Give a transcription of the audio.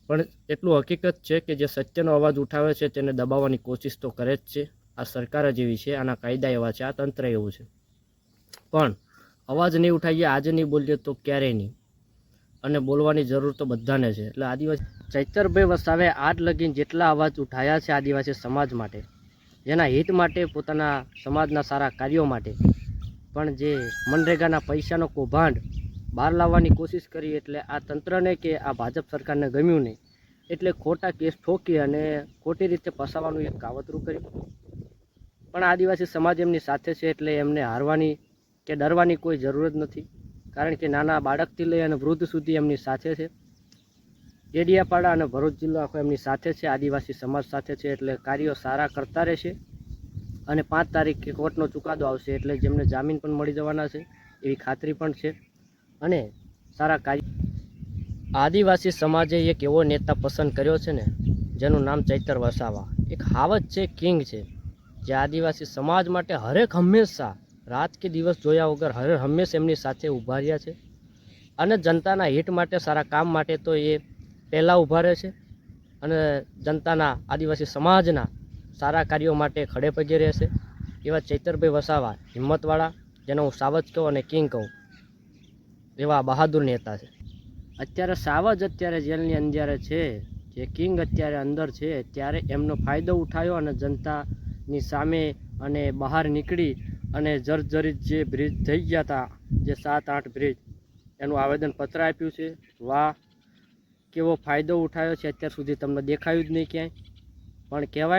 પણ એટલું હકીકત છે કે જે સત્યનો અવાજ ઉઠાવે છે તેને દબાવવાની કોશિશ તો કરે જ છે. આ સરકાર જ એવી છે, આના કાયદા એવા છે, આ તંત્ર એવું છે. પણ અવાજ નહીં ઉઠાવીએ, આજે નહીં બોલીએ તો ક્યારેય નહીં. અને બોલવાની જરૂર તો બધાને છે. એટલે આદિવાસી ચૈતરભાઈ વસાવે આજ લગીને જેટલા અવાજ ઉઠાવ્યા છે આદિવાસી સમાજ માટે, જેના હિત માટે, પોતાના સમાજના સારા કાર્યો માટે, પણ જે મનરેગાના પૈસાનો કૌભાંડ બહાર લાવવાની કોશિશ કરી, એટલે આ તંત્રને કે આ ભાજપ સરકારને ગમ્યું નહીં, એટલે ખોટા કેસ ઠોકી અને ખોટી રીતે ફસાવાનું એક કાવતરું કર્યું. પણ આદિવાસી સમાજ એમની સાથે છે, એટલે એમને હારવાની કે ડરવાની કોઈ જરૂર જ નથી. કારણ કે નાના બાળકથી લઈ અને વૃદ્ધ સુધી એમની સાથે છે. ડેડિયાપાડા અને ભરૂચ જિલ્લો આખો એમની સાથે છે, આદિવાસી સમાજ સાથે છે. એટલે કાર્યો સારા કરતા રહેશે. અને 5 તારીખે કોર્ટનો ચુકાદો આવશે, એટલે જેમને જામીન પણ મળી જવાના છે એવી ખાતરી પણ છે. અને સારા કાર્ય આદિવાસી સમાજે એક એવો નેતા પસંદ કર્યો છે ને, જેનું નામ ચૈતર વસાવા. એક હાવજ છે, કિંગ છે, જે આદિવાસી સમાજ માટે હરેક હંમેશા રાત કે દિવસ જોયા વગર હર હંમેશા એમની સાથે ઊભા રહ્યા છે. અને જનતાના હિત માટે, સારા કામ માટે તો એ પહેલાં ઊભા રહે છે. અને જનતાના, આદિવાસી સમાજના સારા કાર્યો માટે ખડે પગે રહેશે. એવા ચૈતરભાઈ વસાવા, હિંમતવાળા, જેને હું સાવજ કહું અને કિંગ કહું, એવા બહાદુર નેતા છે. અત્યારે સાવજ અત્યારે જેલની અંદર છે, જે કિંગ અત્યારે અંદર છે, ત્યારે એમનો ફાયદો ઉઠાવ્યો અને જનતાની સામે અને બહાર નીકળી અને જર્જરિત જે બ્રિજ થઈ ગયા હતા, જે 7-8 બ્રિજ, એનું આવેદનપત્ર આપ્યું છે. વાહ, કેવો ફાયદો ઉઠાવ્યો છે! અત્યાર સુધી તમને દેખાયું જ નહીં ક્યાંય. પણ કહેવાય